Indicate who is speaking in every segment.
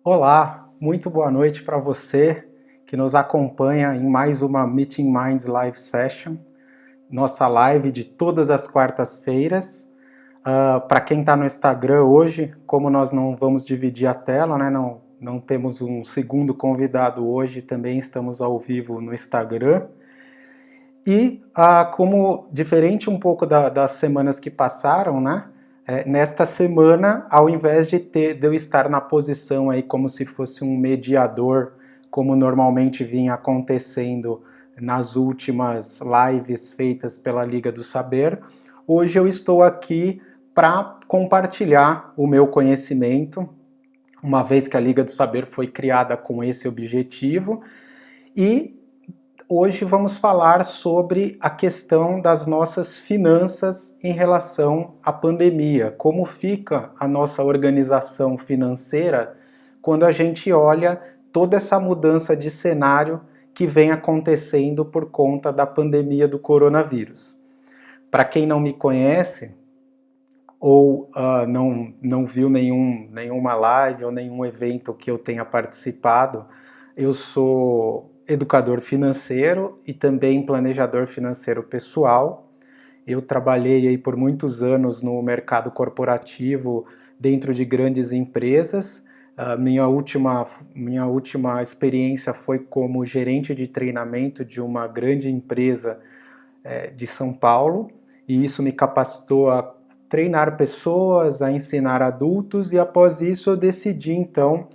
Speaker 1: Olá, muito boa noite para você que nos acompanha em mais uma Meeting Minds Live Session, nossa live de todas as quartas-feiras. Para quem está no Instagram hoje, como nós não vamos dividir a tela, né, não temos um segundo convidado hoje, também estamos ao vivo no Instagram. E como diferente um pouco das semanas que passaram, né? Nesta semana, ao invés de eu estar na posição aí como se fosse um mediador, como normalmente vinha acontecendo nas últimas lives feitas pela Liga do Saber, hoje eu estou aqui para compartilhar o meu conhecimento, uma vez que a Liga do Saber foi criada com esse objetivo, e hoje vamos falar sobre a questão das nossas finanças em relação à pandemia. Como fica a nossa organização financeira quando a gente olha toda essa mudança de cenário que vem acontecendo por conta da pandemia do coronavírus. Para quem não me conhece ou não viu nenhuma live ou nenhum evento que eu tenha participado, eu sou educador financeiro e também planejador financeiro pessoal. Eu trabalhei aí por muitos anos no mercado corporativo dentro de grandes empresas. Minha última experiência foi como gerente de treinamento de uma grande empresa de São Paulo, e isso me capacitou a treinar pessoas, a ensinar adultos, e após isso eu decidi então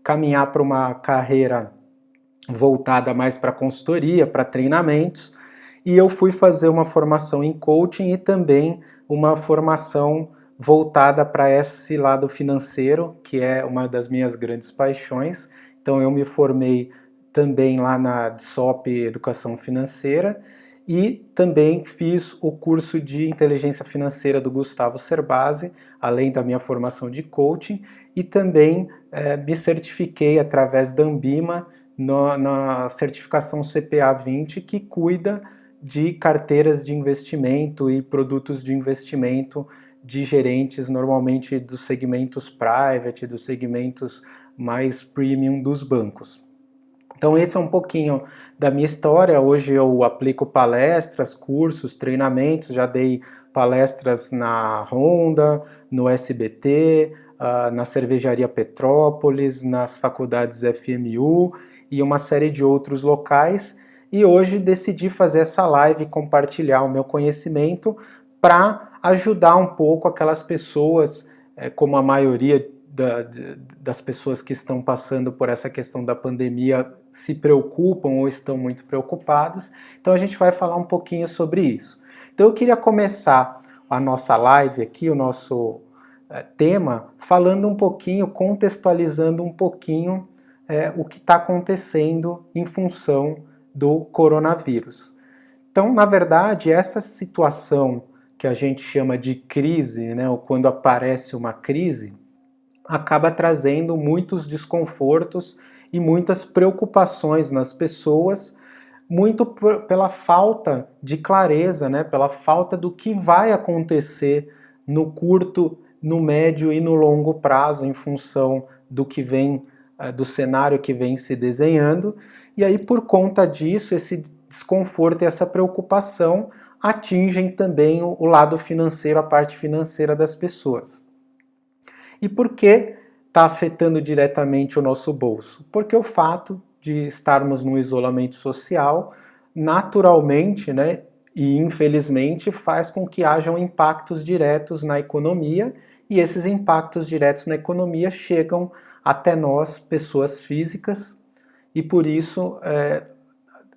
Speaker 1: caminhar para uma carreira voltada mais para consultoria, para treinamentos, e eu fui fazer uma formação em coaching e também uma formação voltada para esse lado financeiro, que é uma das minhas grandes paixões. Então eu me formei também lá na DSOP Educação Financeira e também fiz o curso de inteligência financeira do Gustavo Cerbasi, além da minha formação de coaching, e também me certifiquei através da Ambima na certificação CPA 20, que cuida de carteiras de investimento e produtos de investimento de gerentes, normalmente dos segmentos private, dos segmentos mais premium dos bancos. Então esse é um pouquinho da minha história. Hoje eu aplico palestras, cursos, treinamentos, já dei palestras na Honda, no SBT, na Cervejaria Petrópolis, nas faculdades FMU e uma série de outros locais. E hoje decidi fazer essa live e compartilhar o meu conhecimento para ajudar um pouco aquelas pessoas, como a maioria das pessoas que estão passando por essa questão da pandemia se preocupam ou estão muito preocupados. Então a gente vai falar um pouquinho sobre isso. Então eu queria começar a nossa live aqui, o nosso tema, falando um pouquinho, contextualizando um pouquinho o que está acontecendo em função do coronavírus. Então, na verdade, essa situação que a gente chama de crise, né, ou quando aparece uma crise, acaba trazendo muitos desconfortos e muitas preocupações nas pessoas, muito pela falta de clareza, né, pela falta do que vai acontecer no curto, no médio e no longo prazo, em função do que vem, do cenário que vem se desenhando. E aí, por conta disso, esse desconforto e essa preocupação atingem também o lado financeiro, a parte financeira das pessoas. E por que está afetando diretamente o nosso bolso? Porque o fato de estarmos no isolamento social, naturalmente, né, e infelizmente, faz com que hajam impactos diretos na economia, e esses impactos diretos na economia chegam até nós, pessoas físicas, e por isso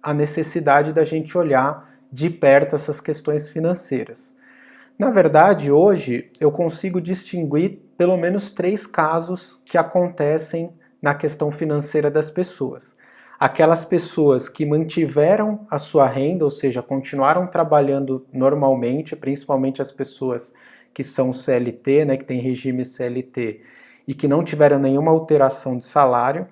Speaker 1: a necessidade da gente olhar de perto essas questões financeiras. Na verdade, hoje eu consigo distinguir pelo menos 3 casos que acontecem na questão financeira das pessoas. Aquelas pessoas que mantiveram a sua renda, ou seja, continuaram trabalhando normalmente, principalmente as pessoas que são CLT, né, que têm regime CLT, e que não tiveram nenhuma alteração de salário.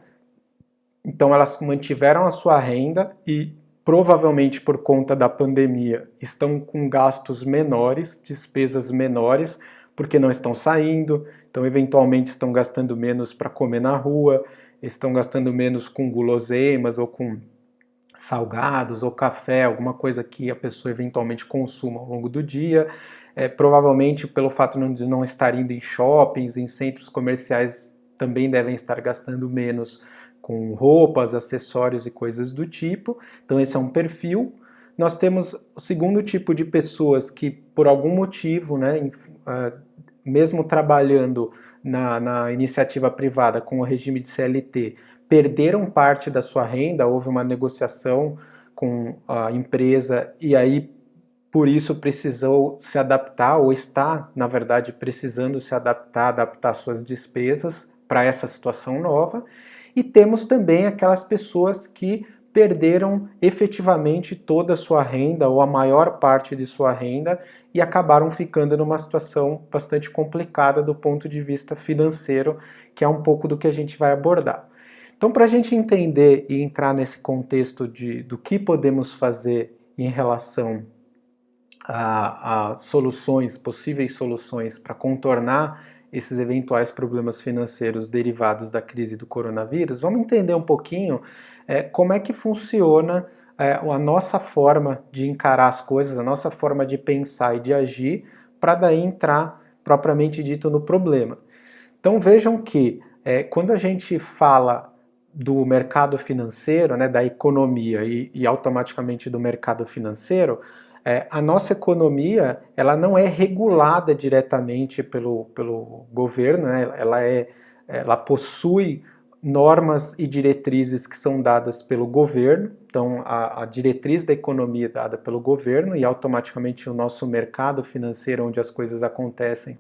Speaker 1: Então elas mantiveram a sua renda e provavelmente por conta da pandemia estão com gastos menores, despesas menores, porque não estão saindo, então eventualmente estão gastando menos para comer na rua, estão gastando menos com guloseimas ou com salgados ou café, alguma coisa que a pessoa eventualmente consuma ao longo do dia. Provavelmente pelo fato de não estar indo em shoppings, em centros comerciais, também devem estar gastando menos com roupas, acessórios e coisas do tipo. Então esse é um perfil. Nós temos o segundo tipo de pessoas que, por algum motivo, né, mesmo trabalhando na iniciativa privada com o regime de CLT, perderam parte da sua renda, houve uma negociação com a empresa e aí por isso precisou se adaptar, ou está, na verdade, precisando se adaptar suas despesas para essa situação nova. E temos também aquelas pessoas que perderam efetivamente toda a sua renda ou a maior parte de sua renda e acabaram ficando numa situação bastante complicada do ponto de vista financeiro, que é um pouco do que a gente vai abordar. Então, para a gente entender e entrar nesse contexto do que podemos fazer em relação a soluções, possíveis soluções para contornar esses eventuais problemas financeiros derivados da crise do coronavírus, vamos entender um pouquinho como é que funciona a nossa forma de encarar as coisas, a nossa forma de pensar e de agir, para daí entrar propriamente dito no problema. Então vejam que quando a gente fala do mercado financeiro, né, da economia e automaticamente do mercado financeiro, a nossa economia ela não é regulada diretamente pelo governo, né, ela possui normas e diretrizes que são dadas pelo governo, então a diretriz da economia é dada pelo governo e automaticamente o nosso mercado financeiro, onde as coisas acontecem,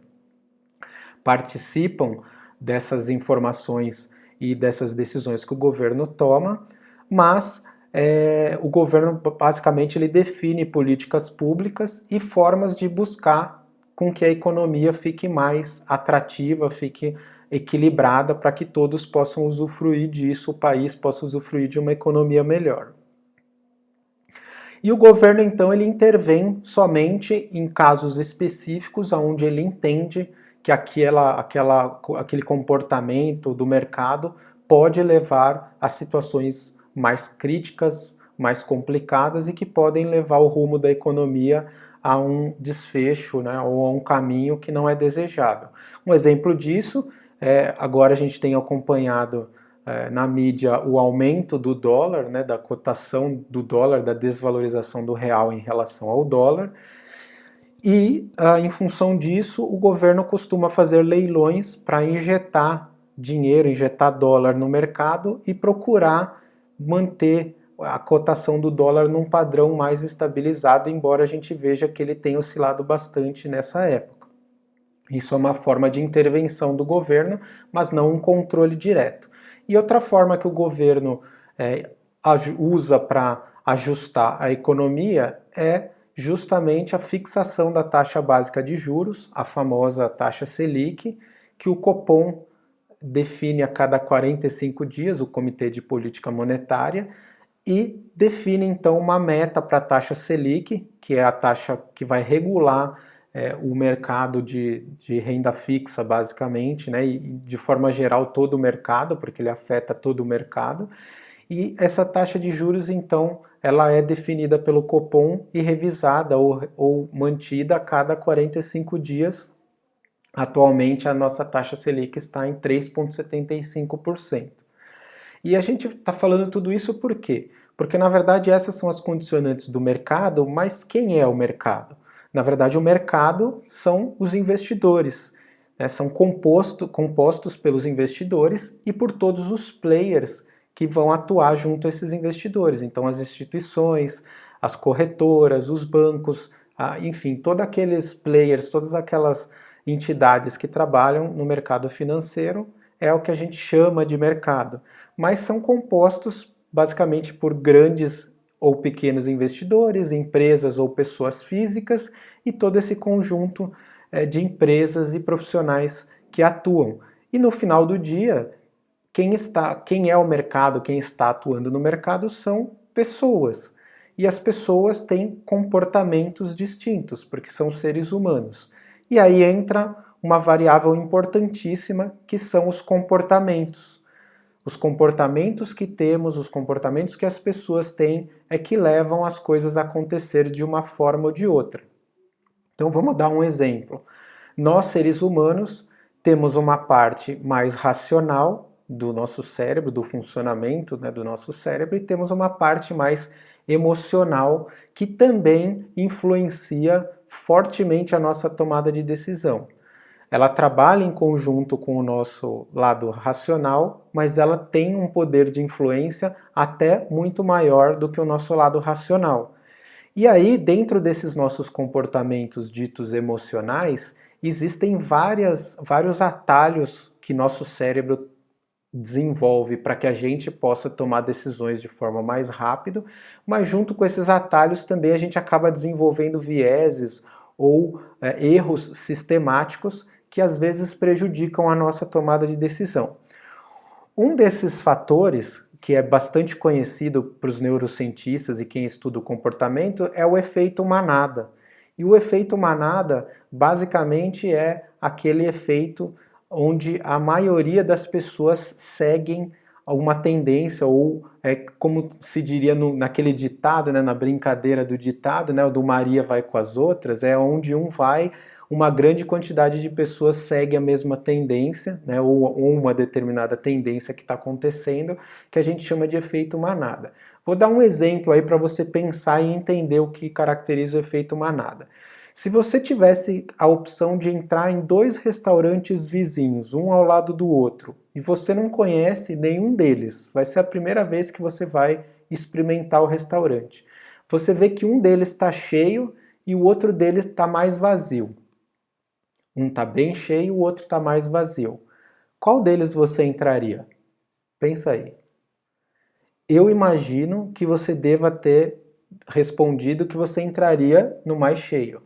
Speaker 1: participam dessas informações e dessas decisões que o governo toma, mas o governo basicamente ele define políticas públicas e formas de buscar com que a economia fique mais atrativa, fique equilibrada para que todos possam usufruir disso, o país possa usufruir de uma economia melhor. E o governo então ele intervém somente em casos específicos onde ele entende que aquele comportamento do mercado pode levar a situações mais críticas, mais complicadas e que podem levar o rumo da economia a um desfecho, né, ou a um caminho que não é desejável. Um exemplo disso, agora a gente tem acompanhado na mídia o aumento do dólar, né, da cotação do dólar, da desvalorização do real em relação ao dólar, e em função disso o governo costuma fazer leilões para injetar dinheiro, injetar dólar no mercado e procurar manter a cotação do dólar num padrão mais estabilizado, embora a gente veja que ele tem oscilado bastante nessa época. Isso é uma forma de intervenção do governo, mas não um controle direto. E outra forma que o governo usa para ajustar a economia é justamente a fixação da taxa básica de juros, a famosa taxa Selic, que o Copom define a cada 45 dias, o Comitê de Política Monetária, e define então uma meta para a taxa Selic, que é a taxa que vai regular o mercado de renda fixa, basicamente, né, e de forma geral todo o mercado, porque ele afeta todo o mercado. E essa taxa de juros, então, ela é definida pelo Copom e revisada ou mantida a cada 45 dias. Atualmente, a nossa taxa Selic está em 3,75%. E a gente está falando tudo isso por quê? Porque, na verdade, essas são as condicionantes do mercado, mas quem é o mercado? Na verdade, o mercado são os investidores, né? São compostos pelos investidores e por todos os players que vão atuar junto a esses investidores. Então, as instituições, as corretoras, os bancos, enfim, todos aqueles players, todas aquelas entidades que trabalham no mercado financeiro é o que a gente chama de mercado, mas são compostos basicamente por grandes ou pequenos investidores, empresas ou pessoas físicas e todo esse conjunto de empresas e profissionais que atuam. E no final do dia, quem é o mercado, quem está atuando no mercado são pessoas. E as pessoas têm comportamentos distintos, porque são seres humanos. E aí entra uma variável importantíssima, que são os comportamentos. Os comportamentos que temos, os comportamentos que as pessoas têm, é que levam as coisas a acontecer de uma forma ou de outra. Então vamos dar um exemplo. Nós, seres humanos, temos uma parte mais racional do nosso cérebro, do funcionamento, né, do nosso cérebro, e temos uma parte mais emocional que também influencia fortemente a nossa tomada de decisão. Ela trabalha em conjunto com o nosso lado racional, mas ela tem um poder de influência até muito maior do que o nosso lado racional. E aí, dentro desses nossos comportamentos ditos emocionais, existem vários atalhos que nosso cérebro desenvolve para que a gente possa tomar decisões de forma mais rápida, mas junto com esses atalhos também a gente acaba desenvolvendo vieses ou erros sistemáticos que às vezes prejudicam a nossa tomada de decisão. Um desses fatores, que é bastante conhecido para os neurocientistas e quem estuda o comportamento, é o efeito manada. E o efeito manada, basicamente, é aquele efeito onde a maioria das pessoas seguem uma tendência, ou como se diria naquele ditado, né, na brincadeira do ditado, né, o do Maria vai com as outras, é onde um vai, uma grande quantidade de pessoas segue a mesma tendência, né, ou uma determinada tendência que está acontecendo, que a gente chama de efeito manada. Vou dar um exemplo aí para você pensar e entender o que caracteriza o efeito manada. Se você tivesse a opção de entrar em 2 restaurantes vizinhos, um ao lado do outro, e você não conhece nenhum deles, vai ser a primeira vez que você vai experimentar o restaurante. Você vê que um deles está cheio e o outro deles está mais vazio. Um está bem cheio, o outro está mais vazio. Qual deles você entraria? Pensa aí. Eu imagino que você deva ter respondido que você entraria no mais cheio.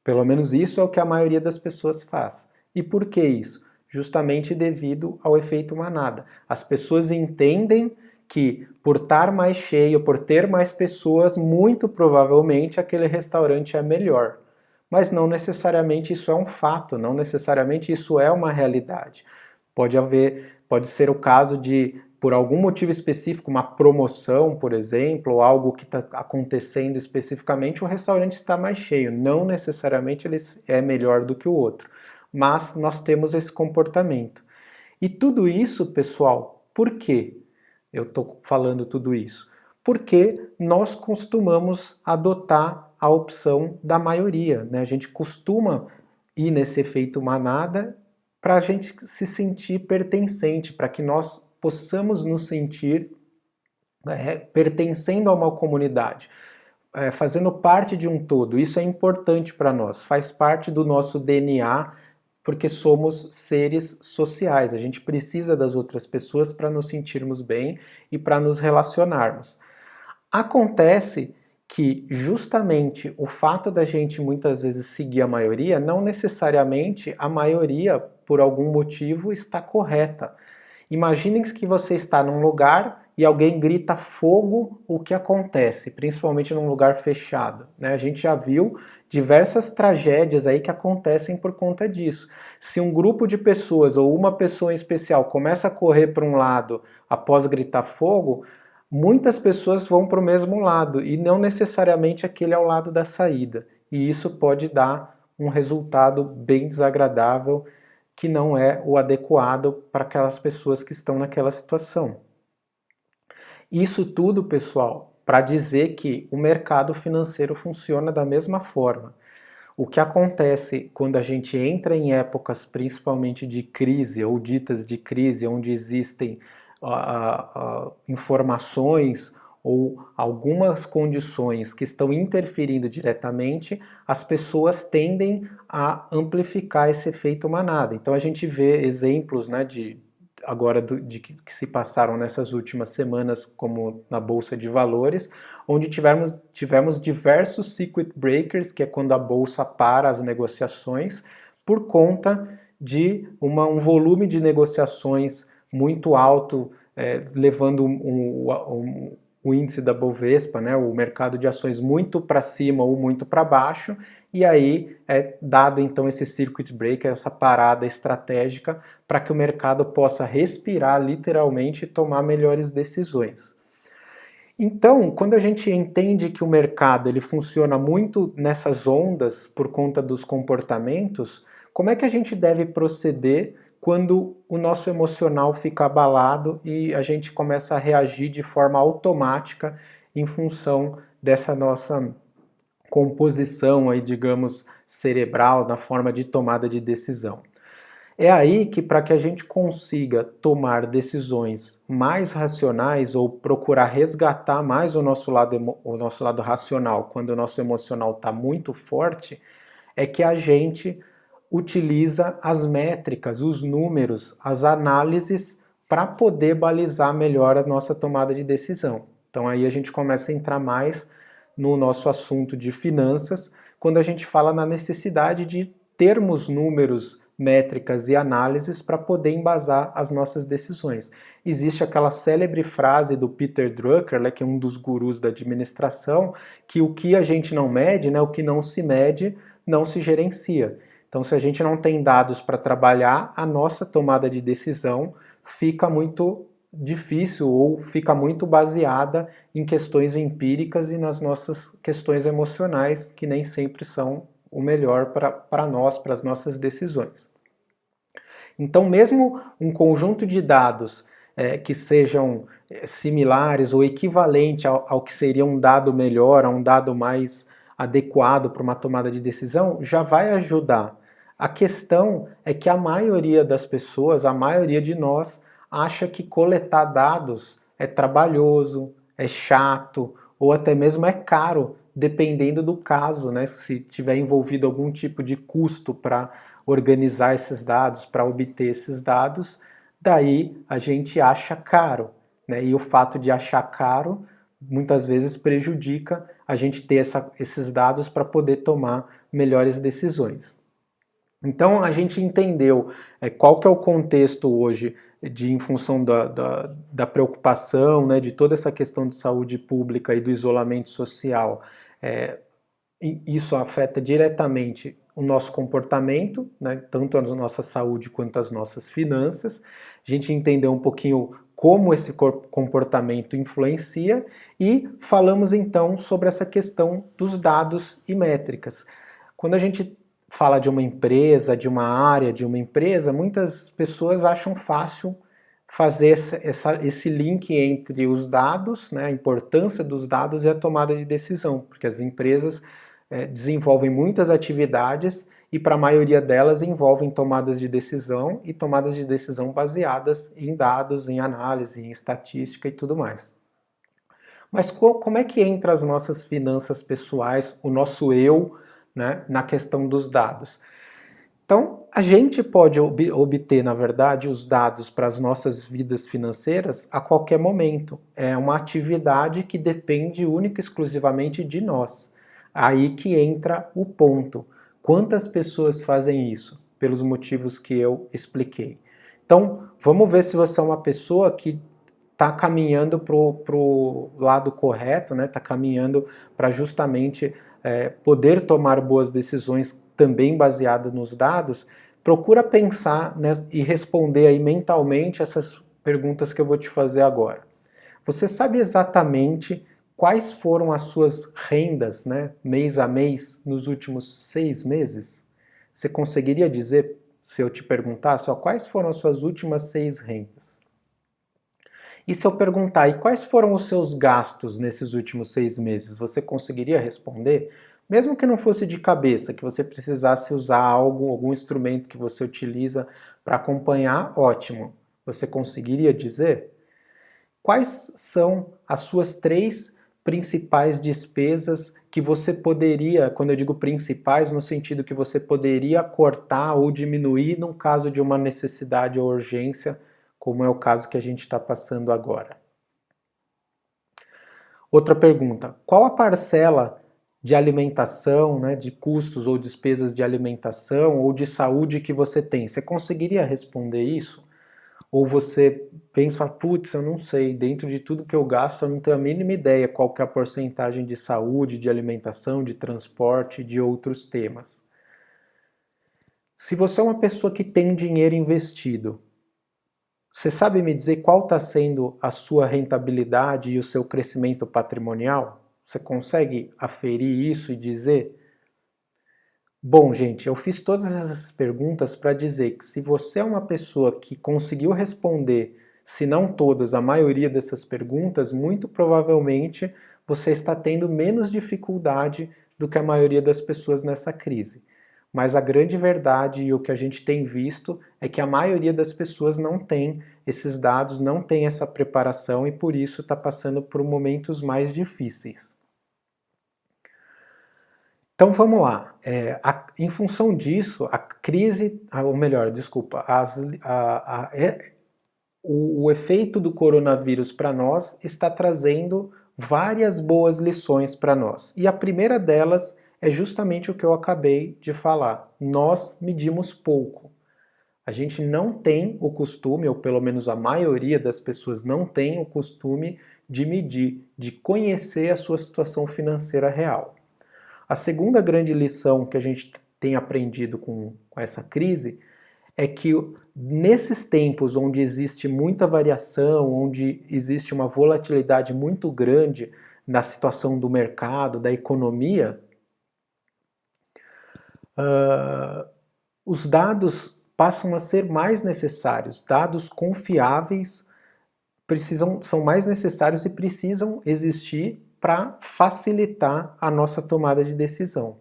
Speaker 1: Pelo menos isso é o que a maioria das pessoas faz. E por que isso? Justamente devido ao efeito manada. As pessoas entendem que por estar mais cheio, por ter mais pessoas, muito provavelmente aquele restaurante é melhor. Mas não necessariamente isso é um fato, não necessariamente isso é uma realidade. Pode ser o caso de, por algum motivo específico, uma promoção, por exemplo, ou algo que está acontecendo especificamente, o restaurante está mais cheio. Não necessariamente ele é melhor do que o outro, mas nós temos esse comportamento. E tudo isso, pessoal, por quê eu estou falando tudo isso? Porque nós costumamos adotar a opção da maioria, né? A gente costuma ir nesse efeito manada para a gente se sentir pertencente, para que nós possamos nos sentir pertencendo a uma comunidade, fazendo parte de um todo. Isso é importante para nós, faz parte do nosso DNA, porque somos seres sociais. A gente precisa das outras pessoas para nos sentirmos bem e para nos relacionarmos. Acontece que justamente o fato da gente muitas vezes seguir a maioria, não necessariamente a maioria, por algum motivo, está correta. Imaginem que você está num lugar e alguém grita fogo, o que acontece, principalmente num lugar fechado, né? A gente já viu diversas tragédias aí que acontecem por conta disso. Se um grupo de pessoas ou uma pessoa em especial começa a correr para um lado após gritar fogo, muitas pessoas vão para o mesmo lado e não necessariamente aquele é o lado da saída. E isso pode dar um resultado bem desagradável, que não é o adequado para aquelas pessoas que estão naquela situação. Isso tudo, pessoal, para dizer que o mercado financeiro funciona da mesma forma. O que acontece quando a gente entra em épocas principalmente de crise ou ditas de crise, onde existem informações ou algumas condições que estão interferindo diretamente, as pessoas tendem a amplificar esse efeito manada. Então a gente vê exemplos, né, de que se passaram nessas últimas semanas, como na Bolsa de Valores, onde tivemos diversos circuit breakers, que é quando a Bolsa para as negociações, por conta de um volume de negociações muito alto, levando o índice da Bovespa, né, o mercado de ações muito para cima ou muito para baixo, e aí é dado então esse circuit breaker, essa parada estratégica, para que o mercado possa respirar literalmente e tomar melhores decisões. Então, quando a gente entende que o mercado ele funciona muito nessas ondas por conta dos comportamentos, como é que a gente deve proceder quando o nosso emocional fica abalado e a gente começa a reagir de forma automática em função dessa nossa composição aí, digamos, cerebral na forma de tomada de decisão? É aí que, para que a gente consiga tomar decisões mais racionais ou procurar resgatar mais o nosso lado racional quando o nosso emocional está muito forte, é que a gente utiliza as métricas, os números, as análises para poder balizar melhor a nossa tomada de decisão. Então aí a gente começa a entrar mais no nosso assunto de finanças, quando a gente fala na necessidade de termos números, métricas e análises para poder embasar as nossas decisões. Existe aquela célebre frase do Peter Drucker, que é um dos gurus da administração, que o que a gente não mede, né, o que não se mede, não se gerencia. Então, se a gente não tem dados para trabalhar, a nossa tomada de decisão fica muito difícil ou fica muito baseada em questões empíricas e nas nossas questões emocionais, que nem sempre são o melhor para nós, para as nossas decisões. Então, mesmo um conjunto de dados que sejam similares ou equivalente ao que seria um dado melhor, a um dado mais adequado para uma tomada de decisão, já vai ajudar. A questão é que a maioria das pessoas, a maioria de nós, acha que coletar dados é trabalhoso, é chato ou até mesmo é caro, dependendo do caso, né? Se tiver envolvido algum tipo de custo para organizar esses dados, para obter esses dados, daí a gente acha caro, né? E o fato de achar caro muitas vezes prejudica a gente ter esses dados para poder tomar melhores decisões. Então a gente entendeu qual que é o contexto hoje em função da preocupação, né, de toda essa questão de saúde pública e do isolamento social. Isso afeta diretamente o nosso comportamento, né, tanto a nossa saúde quanto as nossas finanças. A gente entendeu um pouquinho como esse comportamento influencia e falamos então sobre essa questão dos dados e métricas. Quando a gente fala de uma empresa, de uma área de uma empresa, muitas pessoas acham fácil fazer esse link entre os dados, né, a importância dos dados e a tomada de decisão, porque as empresas desenvolvem muitas atividades e para a maioria delas envolvem tomadas de decisão e tomadas de decisão baseadas em dados, em análise, em estatística e tudo mais. Mas como é que entra as nossas finanças pessoais, o nosso eu, né, na questão dos dados? Então, a gente pode obter, na verdade, os dados para as nossas vidas financeiras a qualquer momento. É uma atividade que depende única e exclusivamente de nós. Aí que entra o ponto. Quantas pessoas fazem isso? Pelos motivos que eu expliquei. Então, vamos ver se você é uma pessoa que está caminhando para o lado correto, né? Está caminhando para justamente poder tomar boas decisões também baseadas nos dados. Procura pensar, né, e responder aí mentalmente essas perguntas que eu vou te fazer agora. Você sabe exatamente quais foram as suas rendas, né, mês a mês, nos últimos 6 meses? Você conseguiria dizer, se eu te perguntasse, quais foram as suas últimas 6 rendas? E se eu perguntar, e quais foram os seus gastos nesses últimos 6 meses? Você conseguiria responder? Mesmo que não fosse de cabeça, que você precisasse usar algum instrumento que você utiliza para acompanhar, ótimo. Você conseguiria dizer? Quais são as suas 3 principais despesas que você poderia, quando eu digo principais, no sentido que você poderia cortar ou diminuir num caso de uma necessidade ou urgência, como é o caso que a gente está passando agora? Outra pergunta, qual a parcela de alimentação, né, de custos ou despesas de alimentação ou de saúde que você tem? Você conseguiria responder isso? Ou você pensa e fala, putz, eu não sei, dentro de tudo que eu gasto, eu não tenho a mínima ideia qual que é a porcentagem de saúde, de alimentação, de transporte, de outros temas. Se você é uma pessoa que tem dinheiro investido, você sabe me dizer qual está sendo a sua rentabilidade e o seu crescimento patrimonial? Você consegue aferir isso e dizer? Bom, gente, eu fiz todas essas perguntas para dizer que se você é uma pessoa que conseguiu responder, se não todas, a maioria dessas perguntas, muito provavelmente você está tendo menos dificuldade do que a maioria das pessoas nessa crise. Mas a grande verdade e o que a gente tem visto é que a maioria das pessoas não tem esses dados, não tem essa preparação e por isso está passando por momentos mais difíceis. Então vamos lá. Em função disso, a crise, ou melhor, desculpa, o efeito do coronavírus para nós está trazendo várias boas lições para nós. E a primeira delas é justamente o que eu acabei de falar. Nós medimos pouco. A gente não tem o costume, ou pelo menos a maioria das pessoas não tem o costume de medir, de conhecer a sua situação financeira real. A segunda grande lição que a gente tem aprendido com essa crise é que nesses tempos onde existe muita variação, onde existe uma volatilidade muito grande na situação do mercado, da economia, os dados passam a ser mais necessários, dados confiáveis são mais necessários e precisam existir para facilitar a nossa tomada de decisão.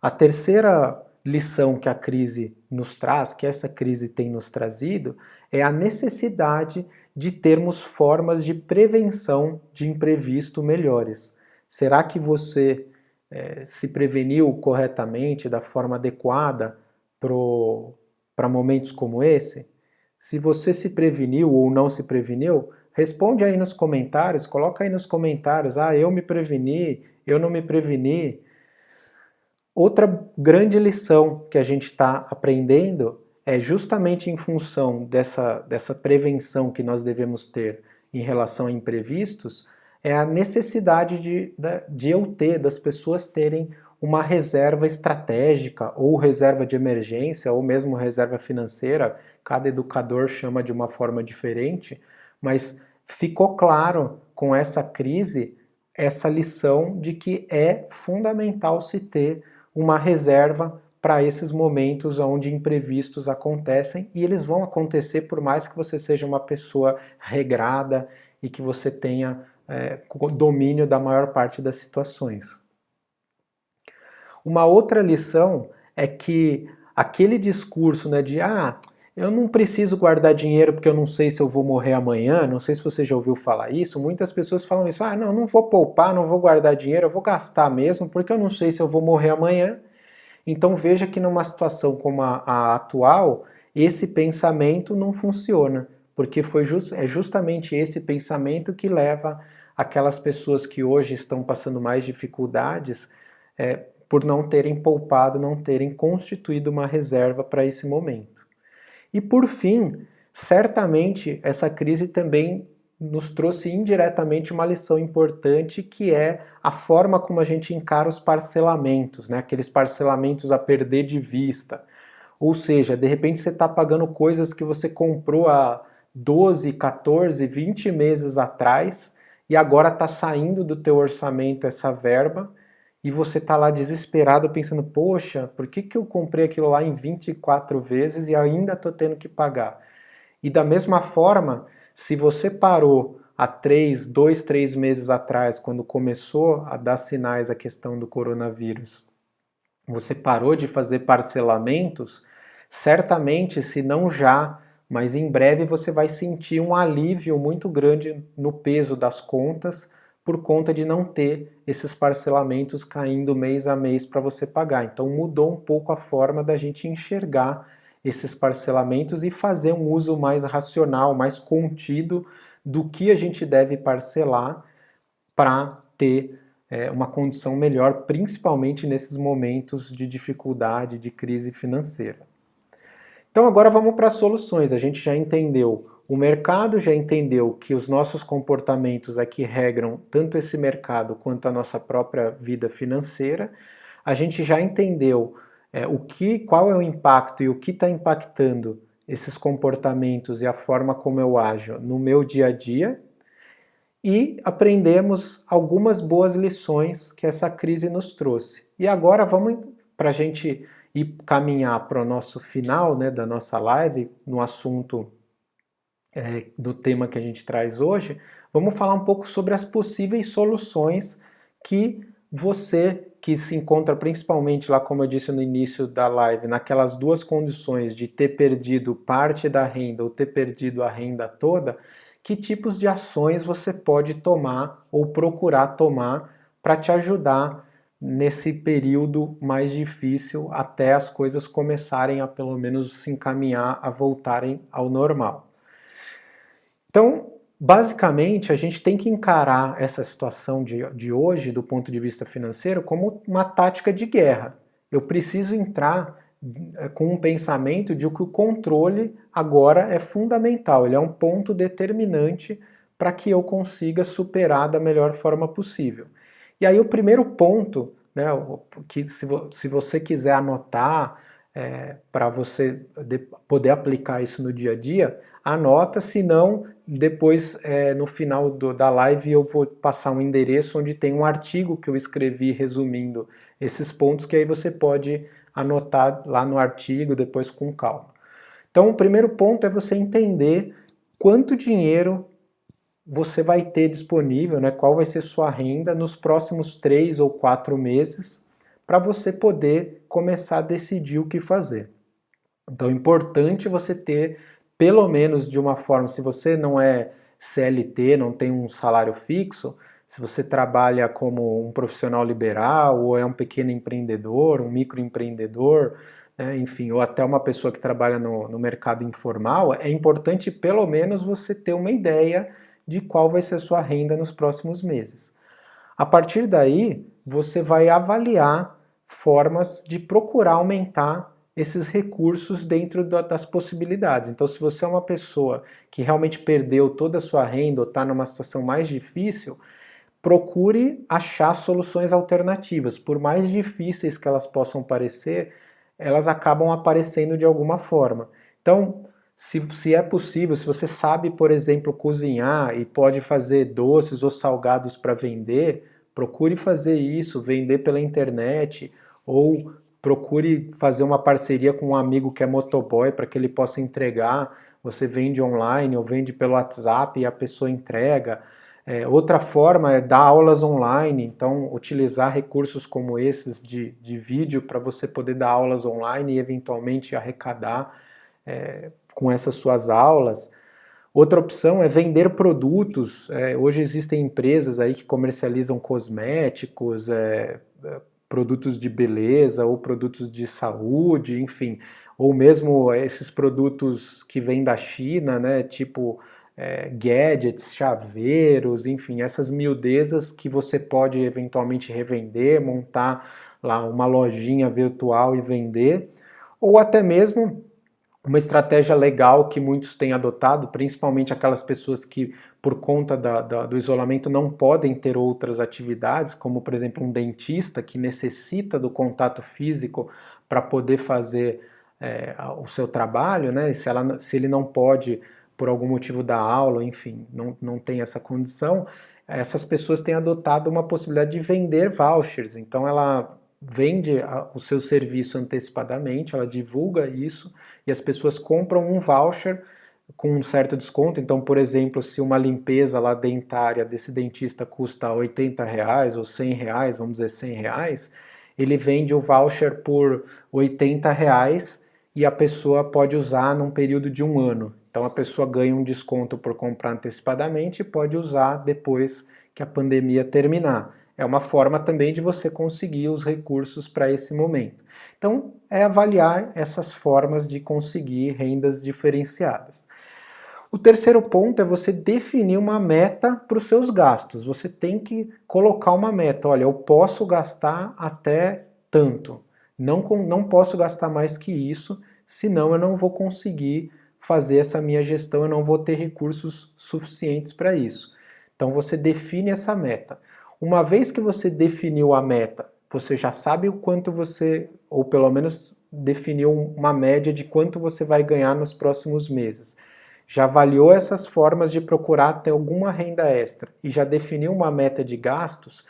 Speaker 1: A terceira lição que a crise nos traz, que essa crise tem nos trazido, é a necessidade de termos formas de prevenção de imprevisto melhores. Será que você se preveniu corretamente, da forma adequada para momentos como esse? Se você se preveniu ou não se preveniu, responde aí nos comentários, coloca aí nos comentários, eu me preveni, eu não me preveni. Outra grande lição que a gente está aprendendo é justamente em função dessa prevenção que nós devemos ter em relação a imprevistos, é a necessidade das pessoas terem uma reserva estratégica, ou reserva de emergência, ou mesmo reserva financeira, cada educador chama de uma forma diferente, mas ficou claro com essa crise essa lição de que é fundamental se ter uma reserva para esses momentos onde imprevistos acontecem, e eles vão acontecer por mais que você seja uma pessoa regrada e que você tenha domínio da maior parte das situações. Uma outra lição é que aquele discurso de eu não preciso guardar dinheiro porque eu não sei se eu vou morrer amanhã, não sei se você já ouviu falar isso, muitas pessoas falam isso, não vou poupar, não vou guardar dinheiro, eu vou gastar mesmo porque eu não sei se eu vou morrer amanhã. Então veja que numa situação como a atual, esse pensamento não funciona, porque é justamente esse pensamento que leva aquelas pessoas que hoje estão passando mais dificuldades por não terem poupado, não terem constituído uma reserva para esse momento. E por fim, certamente essa crise também nos trouxe indiretamente uma lição importante, que é a forma como a gente encara os parcelamentos, aqueles parcelamentos a perder de vista. Ou seja, de repente você está pagando coisas que você comprou há 12, 14, 20 meses atrás e agora está saindo do teu orçamento essa verba e você está lá desesperado pensando, poxa, por que eu comprei aquilo lá em 24 vezes e ainda estou tendo que pagar? E da mesma forma, se você parou há 2, 3 meses atrás, quando começou a dar sinais a questão do coronavírus, você parou de fazer parcelamentos, certamente, se não já, mas em breve você vai sentir um alívio muito grande no peso das contas, por conta de não ter esses parcelamentos caindo mês a mês para você pagar. Então mudou um pouco a forma da gente enxergar esses parcelamentos e fazer um uso mais racional, mais contido do que a gente deve parcelar para ter uma condição melhor, principalmente nesses momentos de dificuldade, de crise financeira. Então agora vamos para as soluções. A gente já entendeu o mercado, já entendeu que os nossos comportamentos aqui regram tanto esse mercado quanto a nossa própria vida financeira. A gente já entendeu qual é o impacto e o que está impactando esses comportamentos e a forma como eu ajo no meu dia a dia. E aprendemos algumas boas lições que essa crise nos trouxe. E agora vamos, para a gente ir caminhar para o nosso final, né, da nossa live, no assunto do tema que a gente traz hoje, vamos falar um pouco sobre as possíveis soluções que você, que se encontra principalmente lá, como eu disse no início da live, naquelas duas condições de ter perdido parte da renda ou ter perdido a renda toda, que tipos de ações você pode tomar ou procurar tomar para te ajudar nesse período mais difícil até as coisas começarem a pelo menos se encaminhar a voltarem ao normal. Então, basicamente, a gente tem que encarar essa situação de hoje, do ponto de vista financeiro, como uma tática de guerra. Eu preciso entrar com um pensamento de que o controle agora é fundamental, ele é um ponto determinante para que eu consiga superar da melhor forma possível. E aí o primeiro ponto, né, que se você quiser anotar para você poder aplicar isso no dia a dia, anota, senão depois no final da live eu vou passar um endereço onde tem um artigo que eu escrevi resumindo esses pontos, que aí você pode anotar lá no artigo depois com calma. Então o primeiro ponto é você entender quanto dinheiro você vai ter disponível, né, qual vai ser sua renda nos próximos 3 ou 4 meses, para você poder começar a decidir o que fazer. Então é importante você ter, pelo menos de uma forma, se você não é CLT, não tem um salário fixo, se você trabalha como um profissional liberal, ou é um pequeno empreendedor, um microempreendedor, né, enfim, ou até uma pessoa que trabalha no mercado informal, é importante pelo menos você ter uma ideia de qual vai ser a sua renda nos próximos meses. A partir daí, você vai avaliar formas de procurar aumentar esses recursos dentro das possibilidades. Então, se você é uma pessoa que realmente perdeu toda a sua renda ou está numa situação mais difícil, procure achar soluções alternativas. Por mais difíceis que elas possam parecer, elas acabam aparecendo de alguma forma. Então, se é possível, se você sabe, por exemplo, cozinhar e pode fazer doces ou salgados para vender, procure fazer isso, vender pela internet, ou procure fazer uma parceria com um amigo que é motoboy para que ele possa entregar. Você vende online ou vende pelo WhatsApp e a pessoa entrega. Outra forma é dar aulas online, então utilizar recursos como esses de vídeo para você poder dar aulas online e eventualmente arrecadar com essas suas aulas. Outra opção é vender produtos. Hoje existem empresas aí que comercializam cosméticos, produtos de beleza ou produtos de saúde, enfim, ou mesmo esses produtos que vêm da China, né, tipo gadgets, chaveiros, enfim, essas miudezas que você pode eventualmente revender, montar lá uma lojinha virtual e vender, ou até mesmo uma estratégia legal que muitos têm adotado, principalmente aquelas pessoas que, por conta do isolamento, não podem ter outras atividades, como, por exemplo, um dentista que necessita do contato físico para poder fazer o seu trabalho, né? Se ele não pode, por algum motivo, dar aula, enfim, não tem essa condição, essas pessoas têm adotado uma possibilidade de vender vouchers. Então, ela vende o seu serviço antecipadamente, ela divulga isso e as pessoas compram um voucher com um certo desconto. Então, por exemplo, se uma limpeza lá dentária desse dentista custa R$80 ou R$100, vamos dizer R$100, ele vende o voucher por R$80 e a pessoa pode usar num período de 1 ano. Então a pessoa ganha um desconto por comprar antecipadamente e pode usar depois que a pandemia terminar. É uma forma também de você conseguir os recursos para esse momento. Então, é avaliar essas formas de conseguir rendas diferenciadas. O terceiro ponto é você definir uma meta para os seus gastos. Você tem que colocar uma meta. Olha, eu posso gastar até tanto. Não posso gastar mais que isso. senão eu não vou conseguir fazer essa minha gestão, eu não vou ter recursos suficientes para isso. Então você define essa meta. Uma vez que você definiu a meta, você já sabe o quanto você, ou pelo menos definiu uma média de quanto você vai ganhar nos próximos meses. Já avaliou essas formas de procurar ter alguma renda extra e já definiu uma meta de gastos,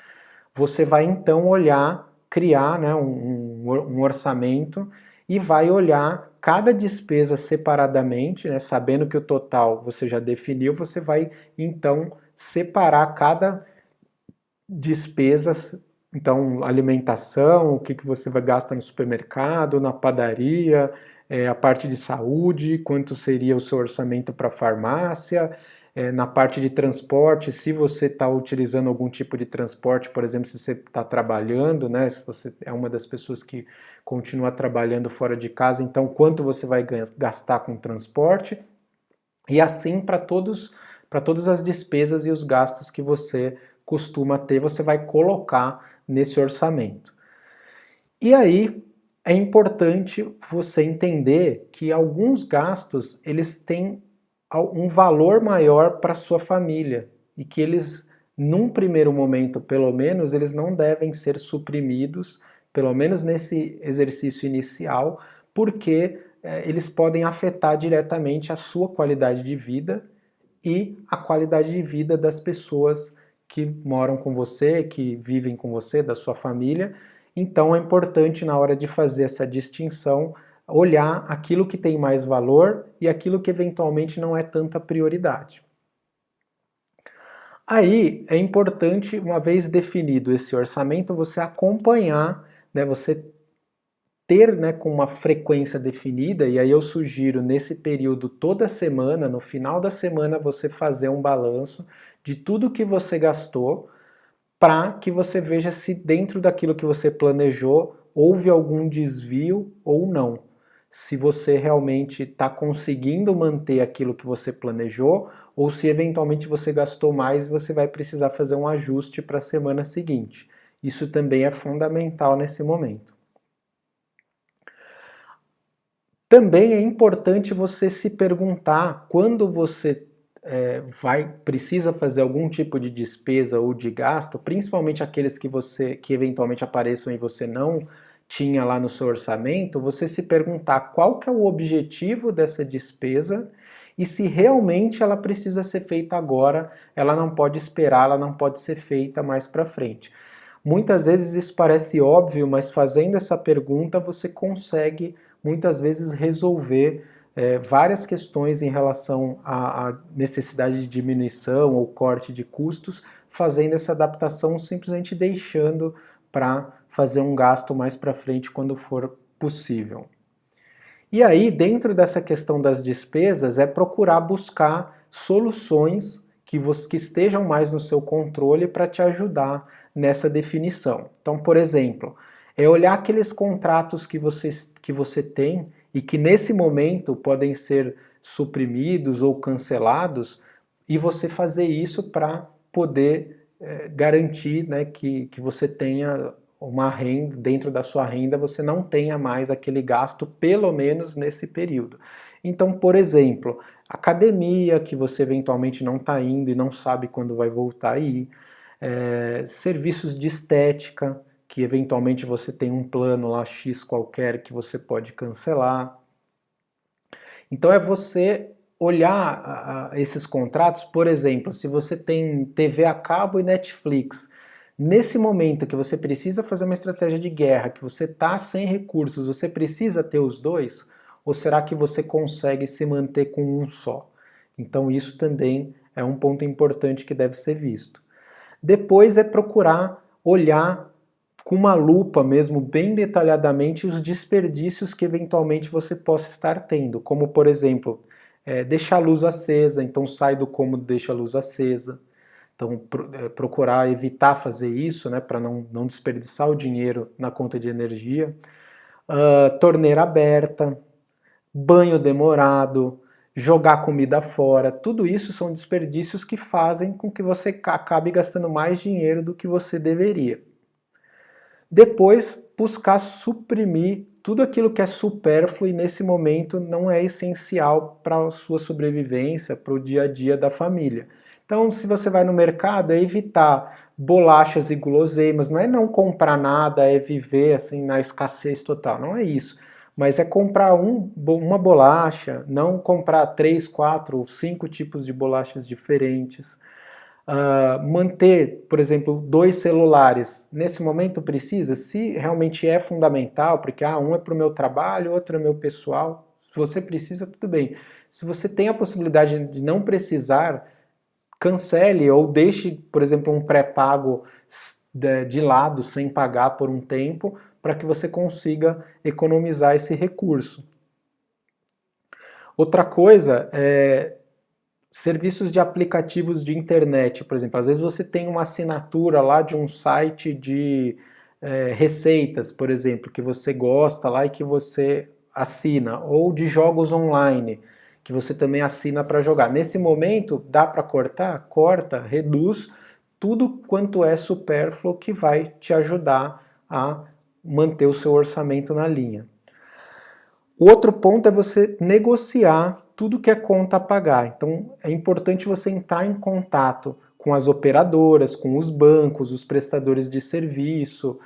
Speaker 1: você vai então olhar, criar, né, um orçamento e vai olhar cada despesa separadamente, né, sabendo que o total você já definiu, você vai então separar cada despesa. Então, alimentação, o que você vai gastar no supermercado, na padaria, a parte de saúde, quanto seria o seu orçamento para farmácia, na parte de transporte, se você está utilizando algum tipo de transporte, por exemplo, se você está trabalhando, né, se você é uma das pessoas que continua trabalhando fora de casa, então quanto você vai gastar com transporte, e assim para todas as despesas e os gastos que você costuma ter, você vai colocar nesse orçamento. E aí é importante você entender que alguns gastos eles têm um valor maior para sua família e que eles, num primeiro momento, pelo menos, eles não devem ser suprimidos, pelo menos nesse exercício inicial, porque eles podem afetar diretamente a sua qualidade de vida e a qualidade de vida das pessoas que moram com você, que vivem com você, da sua família. Então é importante, na hora de fazer essa distinção, olhar aquilo que tem mais valor e aquilo que eventualmente não é tanta prioridade. Aí é importante, uma vez definido esse orçamento, você acompanhar, né, você ter, né, com uma frequência definida, e aí eu sugiro nesse período toda semana, no final da semana, você fazer um balanço de tudo que você gastou, para que você veja se dentro daquilo que você planejou houve algum desvio ou não. Se você realmente está conseguindo manter aquilo que você planejou, ou se eventualmente você gastou mais e você vai precisar fazer um ajuste para a semana seguinte. Isso também é fundamental nesse momento. Também é importante você se perguntar quando você precisa fazer algum tipo de despesa ou de gasto, principalmente aqueles que eventualmente apareçam e você não tinha lá no seu orçamento, você se perguntar qual que é o objetivo dessa despesa e se realmente ela precisa ser feita agora, ela não pode esperar, ela não pode ser feita mais para frente. Muitas vezes isso parece óbvio, mas fazendo essa pergunta você consegue muitas vezes resolver várias questões em relação à necessidade de diminuição ou corte de custos, fazendo essa adaptação, simplesmente deixando para fazer um gasto mais para frente quando for possível. E aí, dentro dessa questão das despesas, é procurar buscar soluções que estejam mais no seu controle para te ajudar nessa definição. Então, por exemplo, é olhar aqueles contratos que você tem e que nesse momento podem ser suprimidos ou cancelados, e você fazer isso para poder garantir, né, que você tenha uma renda, dentro da sua renda você não tenha mais aquele gasto, pelo menos nesse período. Então, por exemplo, academia que você eventualmente não está indo e não sabe quando vai voltar a ir, serviços de estética, que eventualmente você tem um plano lá X qualquer que você pode cancelar. Então é você olhar esses contratos, por exemplo, se você tem TV a cabo e Netflix, nesse momento que você precisa fazer uma estratégia de guerra, que você está sem recursos, você precisa ter os dois? Ou será que você consegue se manter com um só? Então isso também é um ponto importante que deve ser visto. Depois é procurar olhar com uma lupa mesmo, bem detalhadamente, os desperdícios que eventualmente você possa estar tendo, como por exemplo, deixar a luz acesa, então sai do cômodo, deixa a luz acesa. Então procurar evitar fazer isso, né, para não desperdiçar o dinheiro na conta de energia. Torneira aberta, banho demorado, jogar comida fora, tudo isso são desperdícios que fazem com que você acabe gastando mais dinheiro do que você deveria. Depois, buscar suprimir tudo aquilo que é supérfluo e nesse momento não é essencial para a sua sobrevivência, para o dia a dia da família. Então, se você vai no mercado, é evitar bolachas e guloseimas, não é não comprar nada, é viver assim na escassez total, não é isso. Mas é comprar uma bolacha, não comprar 3, 4 ou 5 tipos de bolachas diferentes. Manter, por exemplo, 2 celulares, nesse momento precisa? Se realmente é fundamental, porque um é para o meu trabalho, outro é meu pessoal, se você precisa, tudo bem. Se você tem a possibilidade de não precisar, cancele ou deixe, por exemplo, um pré-pago de lado, sem pagar por um tempo, para que você consiga economizar esse recurso. Outra coisa é serviços de aplicativos de internet, por exemplo. Às vezes você tem uma assinatura lá de um site de receitas, por exemplo, que você gosta lá e que você assina, ou de jogos online, que você também assina para jogar. Nesse momento, dá para cortar? Corta, reduz tudo quanto é supérfluo que vai te ajudar a manter o seu orçamento na linha. O outro ponto é você negociar tudo que é conta a pagar. Então é importante você entrar em contato com as operadoras, com os bancos, os prestadores de serviço,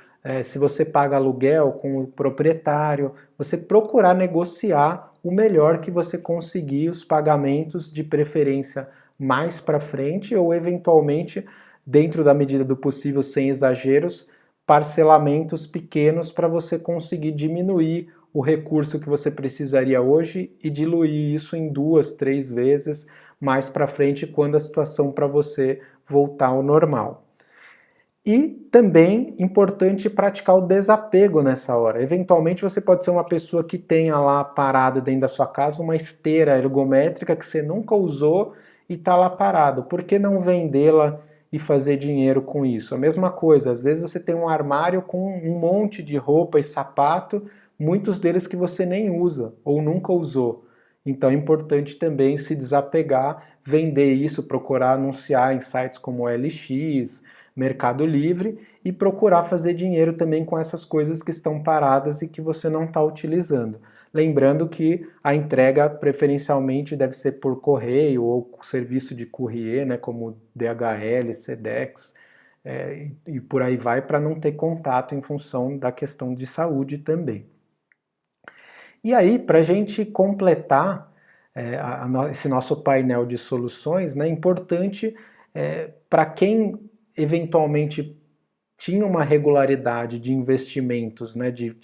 Speaker 1: se você paga aluguel, com o proprietário, você procurar negociar o melhor que você conseguir os pagamentos, de preferência mais para frente ou eventualmente, dentro da medida do possível, sem exageros, parcelamentos pequenos para você conseguir diminuir o recurso que você precisaria hoje e diluir isso em 2, 3 vezes mais para frente quando a situação para você voltar ao normal. E também importante praticar o desapego nessa hora. Eventualmente você pode ser uma pessoa que tenha lá parado dentro da sua casa uma esteira ergométrica que você nunca usou e está lá parado. Por que não vendê-la e fazer dinheiro com isso? A mesma coisa, às vezes você tem um armário com um monte de roupa e sapato, muitos deles que você nem usa ou nunca usou. Então é importante também se desapegar, vender isso, procurar anunciar em sites como OLX, Mercado Livre e procurar fazer dinheiro também com essas coisas que estão paradas e que você não está utilizando. Lembrando que a entrega preferencialmente deve ser por correio ou serviço de courrier, né, como DHL, Sedex, e por aí vai, para não ter contato em função da questão de saúde também. E aí, para a gente completar esse nosso painel de soluções, né, é importante para quem eventualmente tinha uma regularidade de investimentos, né, de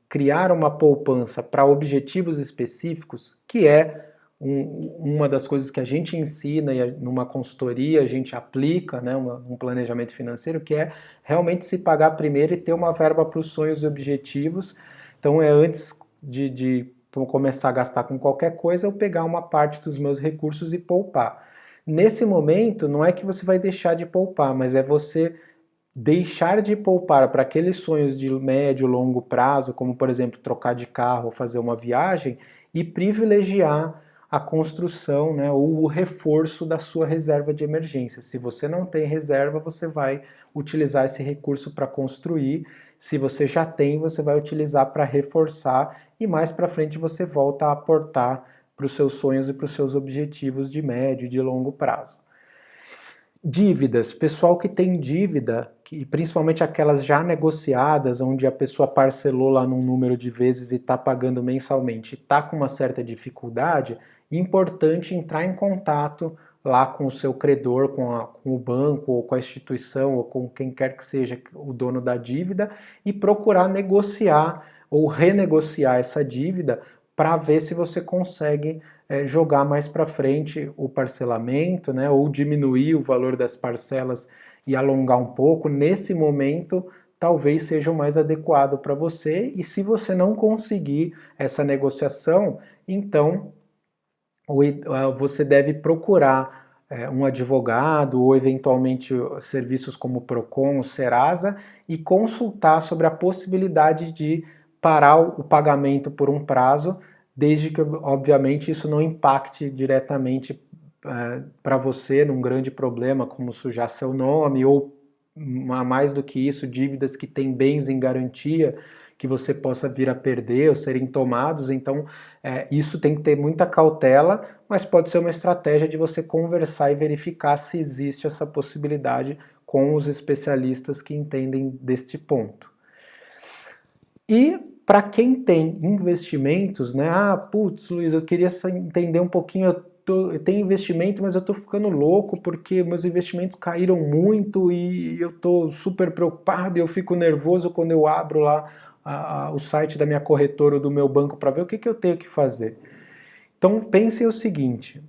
Speaker 1: criar uma poupança para objetivos específicos, que é uma das coisas que a gente ensina e numa consultoria a gente aplica, né, um planejamento financeiro, que é realmente se pagar primeiro e ter uma verba para os sonhos e objetivos. Então antes de começar a gastar com qualquer coisa, eu pegar uma parte dos meus recursos e poupar. Nesse momento, não é que você vai deixar de poupar, mas é você deixar de poupar para aqueles sonhos de médio, longo prazo, como por exemplo trocar de carro ou fazer uma viagem, e privilegiar a construção, né, ou o reforço da sua reserva de emergência. Se você não tem reserva, você vai utilizar esse recurso para construir. Se você já tem, você vai utilizar para reforçar e mais para frente você volta a aportar para os seus sonhos e para os seus objetivos de médio e de longo prazo. Dívidas, pessoal que tem dívida, principalmente aquelas já negociadas, onde a pessoa parcelou lá num número de vezes e está pagando mensalmente, está com uma certa dificuldade, importante entrar em contato lá com o seu credor, com o banco, ou com a instituição, ou com quem quer que seja o dono da dívida, e procurar negociar ou renegociar essa dívida para ver se você consegue jogar mais para frente o parcelamento, né, ou diminuir o valor das parcelas e alongar um pouco. Nesse momento, talvez seja o mais adequado para você, e se você não conseguir essa negociação, então você deve procurar um advogado ou eventualmente serviços como o Procon, o Serasa, e consultar sobre a possibilidade de parar o pagamento por um prazo, desde que, obviamente, isso não impacte diretamente para você num grande problema, como sujar seu nome ou mais do que isso, dívidas que têm bens em garantia, que você possa vir a perder ou serem tomados, então isso tem que ter muita cautela, mas pode ser uma estratégia de você conversar e verificar se existe essa possibilidade com os especialistas que entendem deste ponto. E para quem tem investimentos, né? Ah, putz, Luiz, eu queria entender um pouquinho, eu tenho investimento, mas eu estou ficando louco porque meus investimentos caíram muito e eu estou super preocupado e eu fico nervoso quando eu abro lá o site da minha corretora ou do meu banco para ver o que eu tenho que fazer. Então pense o seguinte,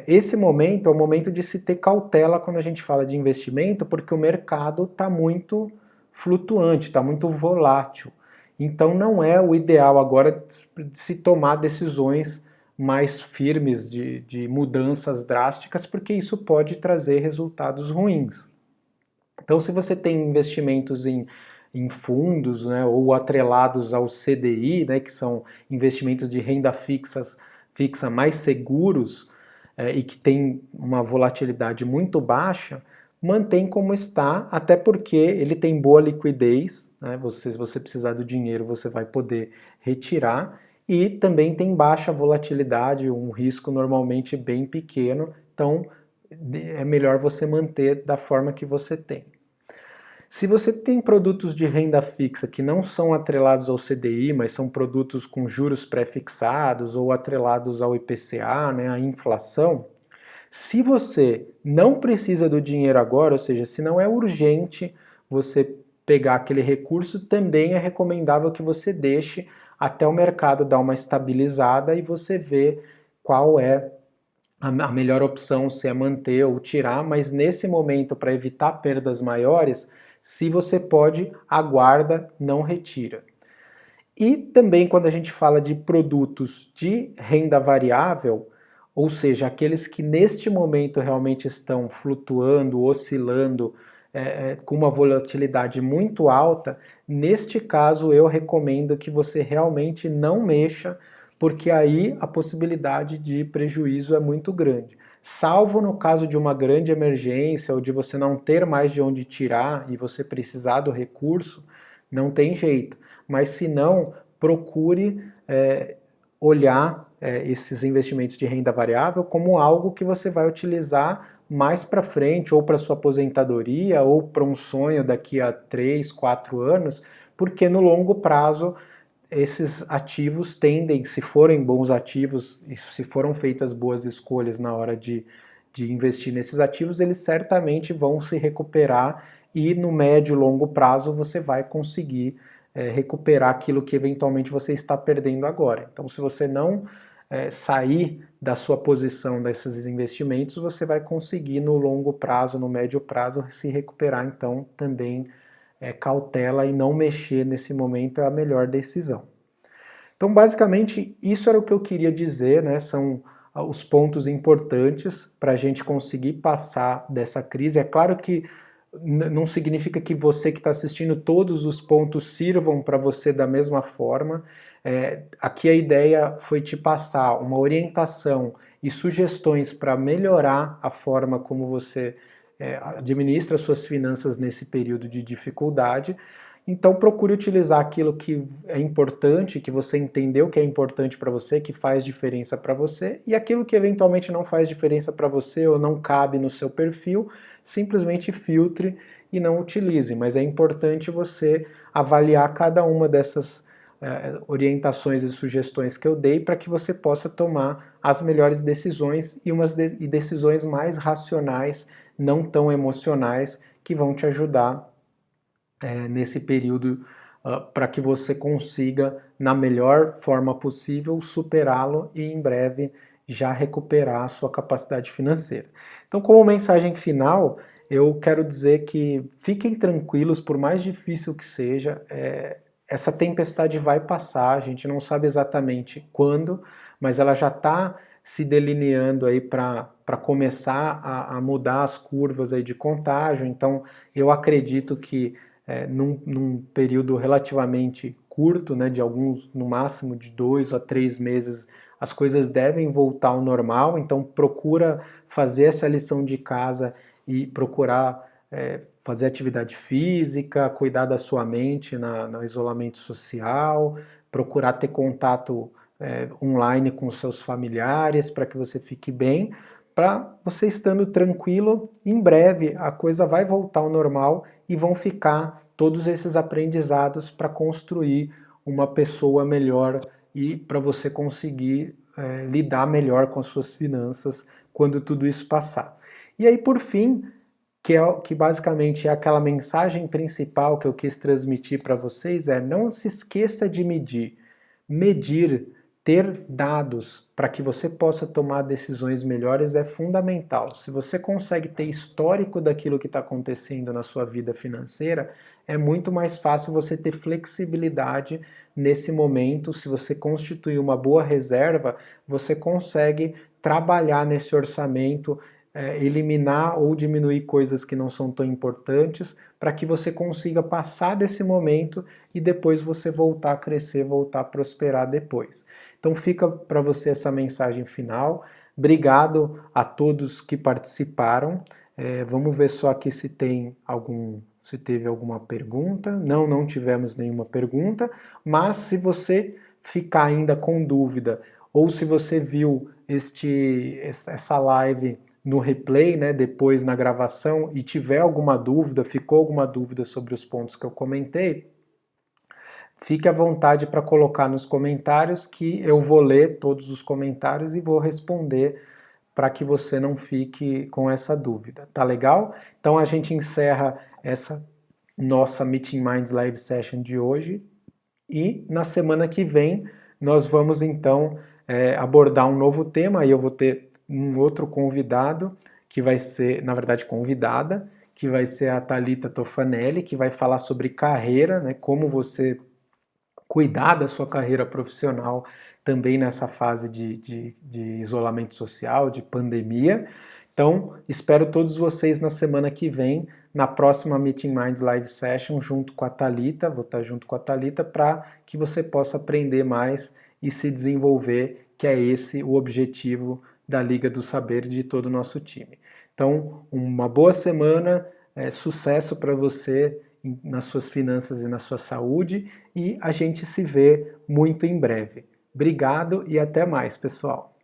Speaker 1: esse momento é o momento de se ter cautela quando a gente fala de investimento, porque o mercado está muito flutuante, está muito volátil. Então não é o ideal agora de se tomar decisões mais firmes de mudanças drásticas, porque isso pode trazer resultados ruins. Então se você tem investimentos em fundos, né, ou atrelados ao CDI, né, que são investimentos de renda fixa mais seguros e que tem uma volatilidade muito baixa, mantém como está, até porque ele tem boa liquidez, né? Se você precisar do dinheiro, você vai poder retirar, e também tem baixa volatilidade, um risco normalmente bem pequeno, então é melhor você manter da forma que você tem. Se você tem produtos de renda fixa que não são atrelados ao CDI, mas são produtos com juros pré-fixados ou atrelados ao IPCA, né, à inflação, se você não precisa do dinheiro agora, ou seja, se não é urgente você pegar aquele recurso, também é recomendável que você deixe até o mercado dar uma estabilizada e você vê qual é a melhor opção, se é manter ou tirar, mas nesse momento, para evitar perdas maiores, se você pode, aguarda, não retira. E também quando a gente fala de produtos de renda variável, ou seja, aqueles que neste momento realmente estão flutuando, oscilando, com uma volatilidade muito alta, neste caso eu recomendo que você realmente não mexa, porque aí a possibilidade de prejuízo é muito grande. Salvo no caso de uma grande emergência ou de você não ter mais de onde tirar e você precisar do recurso, não tem jeito. Mas se não, procure olhar esses investimentos de renda variável como algo que você vai utilizar mais para frente, ou para sua aposentadoria, ou para um sonho daqui a 3, 4 anos, porque no longo prazo esses ativos tendem, se forem bons ativos, e se foram feitas boas escolhas na hora de investir nesses ativos, eles certamente vão se recuperar e no médio e longo prazo você vai conseguir recuperar aquilo que eventualmente você está perdendo agora. Então, se você não sair da sua posição desses investimentos, você vai conseguir no longo prazo, no médio prazo, se recuperar. Então, também cautela e não mexer nesse momento é a melhor decisão. Então, basicamente, isso era o que eu queria dizer, né? São os pontos importantes para a gente conseguir passar dessa crise. É claro que não significa que você que está assistindo todos os pontos sirvam para você da mesma forma. Aqui a ideia foi te passar uma orientação e sugestões para melhorar a forma como você administra suas finanças nesse período de dificuldade. Então procure utilizar aquilo que é importante, que você entendeu que é importante para você, que faz diferença para você, e aquilo que eventualmente não faz diferença para você ou não cabe no seu perfil, simplesmente filtre e não utilize. Mas é importante você avaliar cada uma dessas orientações e sugestões que eu dei para que você possa tomar as melhores decisões e decisões mais racionais, não tão emocionais, que vão te ajudar nesse período para que você consiga, na melhor forma possível, superá-lo e em breve já recuperar a sua capacidade financeira. Então, como mensagem final, eu quero dizer que fiquem tranquilos, por mais difícil que seja, essa tempestade vai passar, a gente não sabe exatamente quando, mas ela já está se delineando aí para começar a mudar as curvas aí de contágio. Então eu acredito que num período relativamente curto, né, de alguns, no máximo de 2 a 3 meses, as coisas devem voltar ao normal. Então procura fazer essa lição de casa e procurar fazer atividade física, cuidar da sua mente no isolamento social, procurar ter contato online com seus familiares para que você fique bem, para você estando tranquilo, em breve a coisa vai voltar ao normal e vão ficar todos esses aprendizados para construir uma pessoa melhor e para você conseguir lidar melhor com as suas finanças quando tudo isso passar. E aí, por fim, que basicamente é aquela mensagem principal que eu quis transmitir para vocês, não se esqueça de medir. Medir, ter dados para que você possa tomar decisões melhores é fundamental. Se você consegue ter histórico daquilo que está acontecendo na sua vida financeira, é muito mais fácil você ter flexibilidade nesse momento. Se você constituir uma boa reserva, você consegue trabalhar nesse orçamento, eliminar ou diminuir coisas que não são tão importantes, para que você consiga passar desse momento e depois você voltar a crescer, voltar a prosperar depois. Então fica para você essa mensagem final. Obrigado a todos que participaram. Vamos ver só aqui se teve alguma pergunta. Não tivemos nenhuma pergunta, mas se você ficar ainda com dúvida, ou se você viu essa live no replay, né, depois na gravação, e tiver alguma dúvida, ficou alguma dúvida sobre os pontos que eu comentei, fique à vontade para colocar nos comentários, que eu vou ler todos os comentários e vou responder para que você não fique com essa dúvida. Tá legal? Então a gente encerra essa nossa Meeting Minds Live Session de hoje e na semana que vem nós vamos então abordar um novo tema. Aí eu vou ter um outro convidado, que vai ser, na verdade, convidada, que vai ser a Thalita Tofanelli, que vai falar sobre carreira, né, como você cuidar da sua carreira profissional também nessa fase de isolamento social, de pandemia. Então, espero todos vocês na semana que vem, na próxima Meeting Minds Live Session, junto com a Thalita, vou estar junto com a Thalita, para que você possa aprender mais e se desenvolver, que é esse o objetivo da Liga do Saber de todo o nosso time. Então, uma boa semana, sucesso para você nas suas finanças e na sua saúde, e a gente se vê muito em breve. Obrigado e até mais, pessoal!